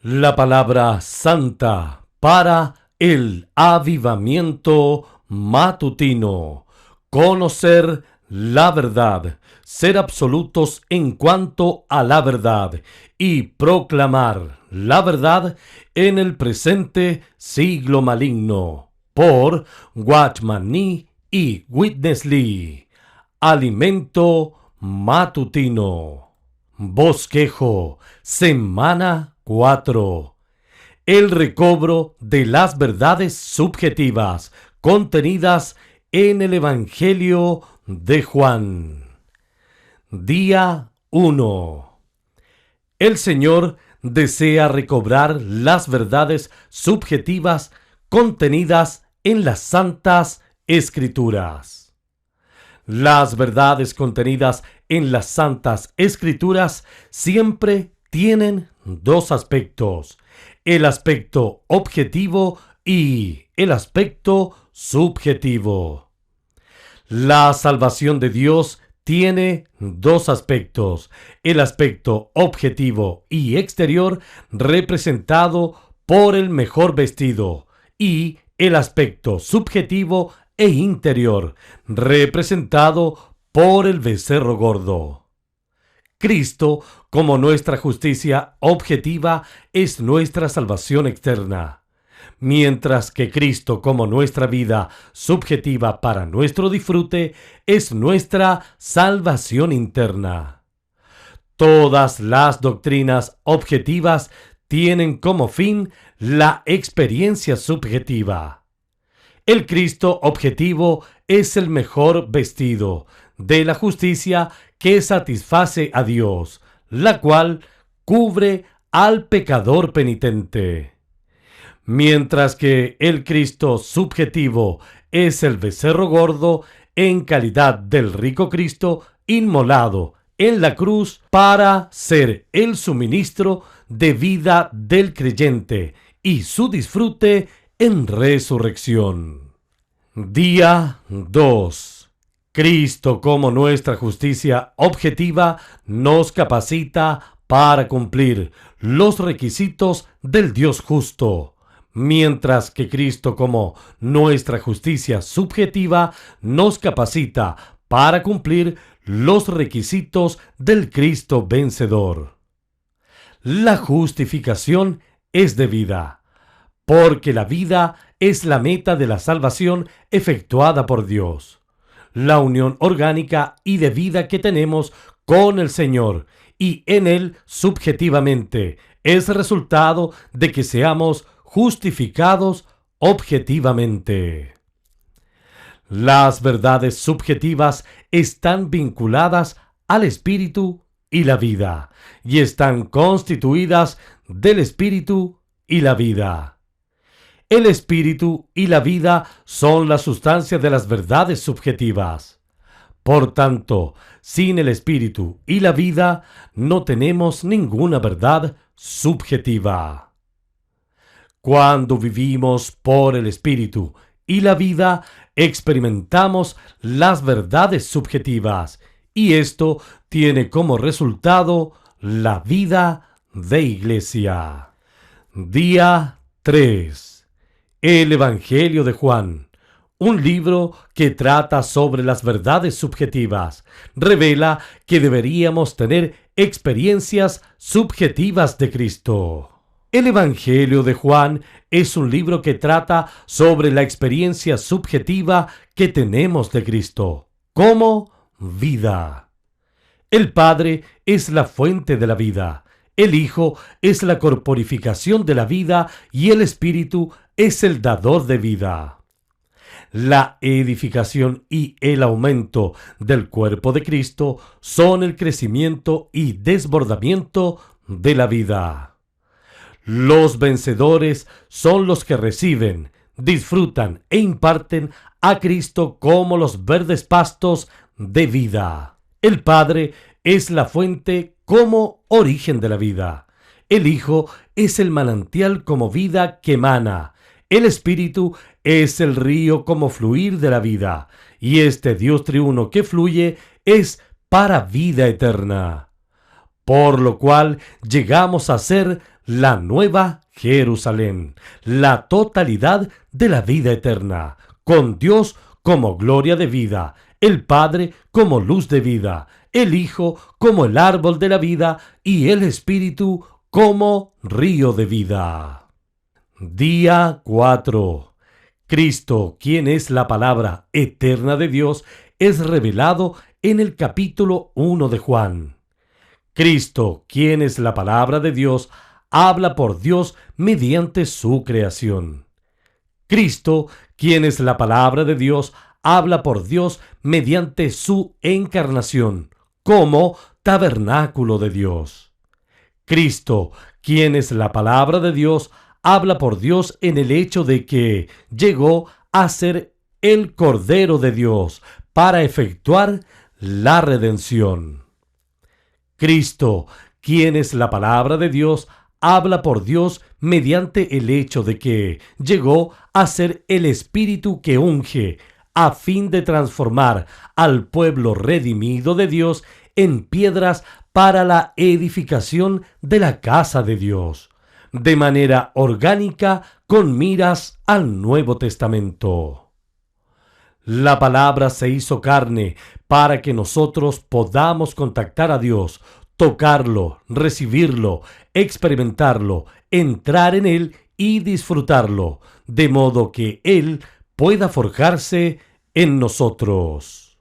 La palabra santa para el avivamiento matutino. Conocer la verdad, ser absolutos en cuanto a la verdad y proclamar la verdad en el presente siglo maligno. Por Watchman Nee y Witness Lee. Alimento matutino. Bosquejo, semana 4. El recobro de las verdades subjetivas contenidas en el Evangelio de Juan. Día 1. El Señor desea recobrar las verdades subjetivas contenidas en las Santas Escrituras. Las verdades contenidas en las Santas Escrituras siempre tienen dos aspectos: el aspecto objetivo y el aspecto subjetivo. La salvación de Dios tiene dos aspectos: el aspecto objetivo y exterior, representado por el mejor vestido, y el aspecto subjetivo e interior, representado por el becerro gordo. Cristo, como nuestra justicia objetiva, es nuestra salvación externa, mientras que Cristo, como nuestra vida subjetiva para nuestro disfrute, es nuestra salvación interna. Todas las doctrinas objetivas tienen como fin la experiencia subjetiva. El Cristo objetivo es el mejor vestido de la justicia que satisface a Dios, la cual cubre al pecador penitente. Mientras que el Cristo subjetivo es el becerro gordo en calidad del rico Cristo inmolado en la cruz para ser el suministro de vida del creyente y su disfrute en resurrección. Día 2. Cristo, como nuestra justicia objetiva, nos capacita para cumplir los requisitos del Dios justo, mientras que Cristo, como nuestra justicia subjetiva, nos capacita para cumplir los requisitos del Cristo vencedor. La justificación es debida, porque la vida es la meta de la salvación efectuada por Dios. La unión orgánica y de vida que tenemos con el Señor y en Él subjetivamente es resultado de que seamos justificados objetivamente. Las verdades subjetivas están vinculadas al espíritu y la vida, y están constituidas del espíritu y la vida. El espíritu y la vida son la sustancia de las verdades subjetivas. Por tanto, sin el espíritu y la vida, no tenemos ninguna verdad subjetiva. Cuando vivimos por el espíritu y la vida, experimentamos las verdades subjetivas, y esto tiene como resultado la vida de iglesia. Día 3. El Evangelio de Juan, un libro que trata sobre las verdades subjetivas, revela que deberíamos tener experiencias subjetivas de Cristo. El Evangelio de Juan es un libro que trata sobre la experiencia subjetiva que tenemos de Cristo, como vida. El Padre es la fuente de la vida, el Hijo es la corporificación de la vida y el Espíritu es el dador de vida. La edificación y el aumento del cuerpo de Cristo son el crecimiento y desbordamiento de la vida. Los vencedores son los que reciben, disfrutan e imparten a Cristo como los verdes pastos de vida. El Padre es la fuente como origen de la vida. El Hijo es el manantial como vida que emana. El Espíritu es el río como fluir de la vida. Y este Dios triuno que fluye es para vida eterna. Por lo cual llegamos a ser la nueva Jerusalén, la totalidad de la vida eterna, con Dios como gloria de vida, el Padre como luz de vida, el Hijo como el árbol de la vida y el Espíritu como río de vida. Día 4. Cristo, quien es la palabra eterna de Dios, es revelado en el capítulo 1 de Juan. Cristo, quien es la palabra de Dios, habla por Dios mediante su creación. Cristo, quien es la palabra de Dios, habla por Dios mediante su encarnación, como tabernáculo de Dios. Cristo, quien es la palabra de Dios, habla por Dios en el hecho de que llegó a ser el Cordero de Dios para efectuar la redención. Cristo, quien es la palabra de Dios, habla por Dios mediante el hecho de que llegó a ser el Espíritu que unge, a fin de transformar al pueblo redimido de Dios en piedras para la edificación de la casa de Dios, de manera orgánica con miras al Nuevo Testamento. La palabra se hizo carne para que nosotros podamos contactar a Dios, tocarlo, recibirlo, experimentarlo, entrar en Él y disfrutarlo, de modo que Él pueda forjarse en nosotros.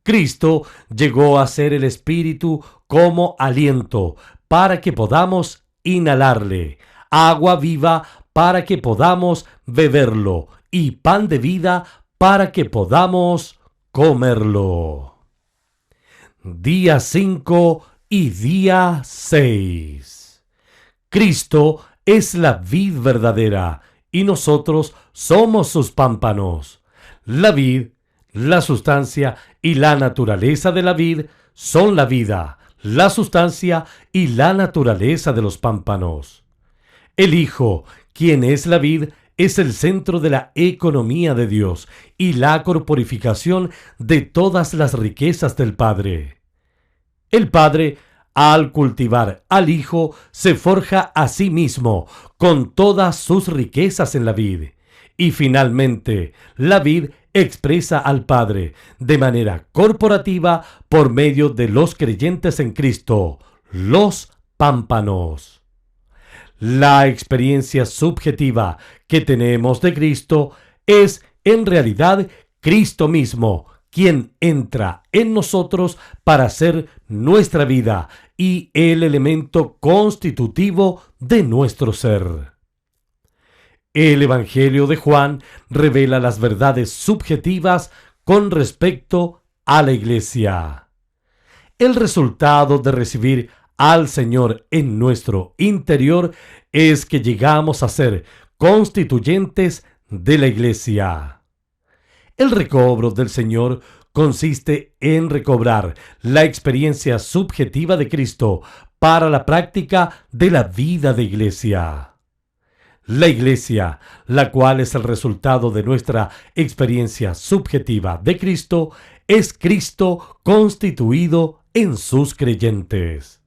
Cristo llegó a ser el Espíritu como aliento para que podamos inhalarle, agua viva para que podamos beberlo y pan de vida para que podamos comerlo. Día 5 y día 6. Cristo es la vid verdadera y nosotros somos sus pámpanos. La vid, la sustancia y la naturaleza de la vid son la vida, la sustancia y la naturaleza de los pámpanos. El Hijo, quien es la vid, es el centro de la economía de Dios y la corporificación de todas las riquezas del Padre. El Padre, al cultivar al Hijo, se forja a sí mismo con todas sus riquezas en la vid. Y finalmente, la vid expresa al Padre de manera corporativa por medio de los creyentes en Cristo, los pámpanos. La experiencia subjetiva que tenemos de Cristo es en realidad Cristo mismo, quien entra en nosotros para ser nuestra vida y el elemento constitutivo de nuestro ser. El Evangelio de Juan revela las verdades subjetivas con respecto a la Iglesia. El resultado de recibir al Señor en nuestro interior es que llegamos a ser constituyentes de la Iglesia. El recobro del Señor consiste en recobrar la experiencia subjetiva de Cristo para la práctica de la vida de Iglesia. La Iglesia, la cual es el resultado de nuestra experiencia subjetiva de Cristo, es Cristo constituido en sus creyentes.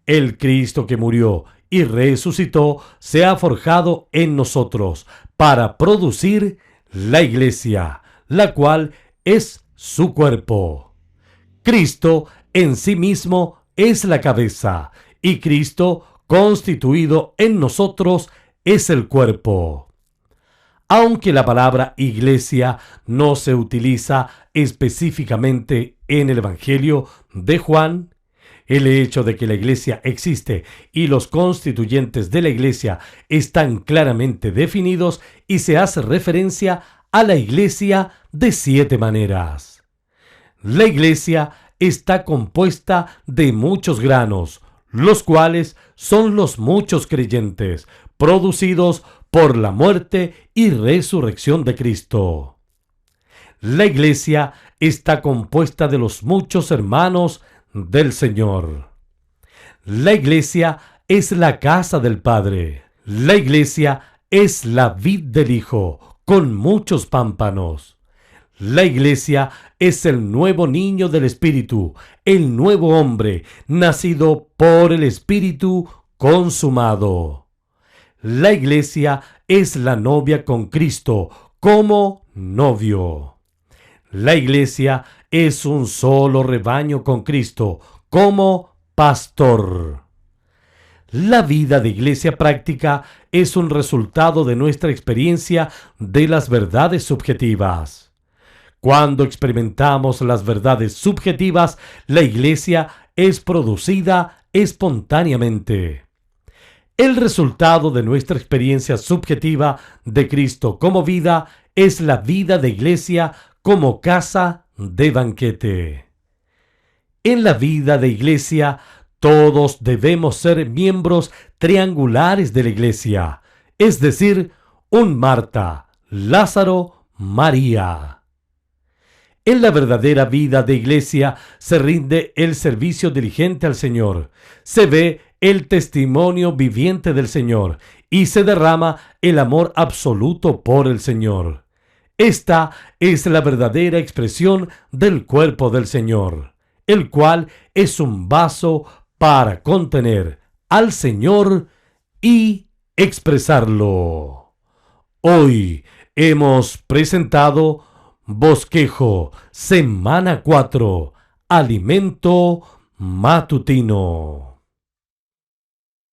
El Cristo que murió y resucitó se ha forjado en nosotros para producir la Iglesia, la cual es su cuerpo. Cristo en sí mismo es la cabeza y Cristo constituido en nosotros es el cuerpo. Aunque la palabra iglesia no se utiliza específicamente en el Evangelio de Juan, el hecho de que la iglesia existe y los constituyentes de la iglesia están claramente definidos y se hace referencia a la iglesia de 7 maneras. La iglesia está compuesta de muchos granos, los cuales son los muchos creyentes, producidos por la muerte y resurrección de Cristo. La iglesia está compuesta de los muchos hermanos del Señor. La iglesia es la casa del Padre. La iglesia es la vid del Hijo, con muchos pámpanos. La iglesia es el nuevo niño del Espíritu, el nuevo hombre, nacido por el Espíritu consumado. La iglesia es la novia con Cristo como novio. La iglesia es un solo rebaño con Cristo como pastor. La vida de iglesia práctica es un resultado de nuestra experiencia de las verdades subjetivas. Cuando experimentamos las verdades subjetivas, la iglesia es producida espontáneamente. El resultado de nuestra experiencia subjetiva de Cristo como vida es la vida de iglesia como casa de banquete. En la vida de iglesia, todos debemos ser miembros triangulares de la iglesia, es decir, un Marta, Lázaro, María. En la verdadera vida de iglesia se rinde el servicio diligente al Señor, se ve el testimonio viviente del Señor y se derrama el amor absoluto por el Señor. Esta es la verdadera expresión del cuerpo del Señor, el cual es un vaso para contener al Señor y expresarlo. Hoy hemos presentado Bosquejo, Semana 4, Alimento Matutino.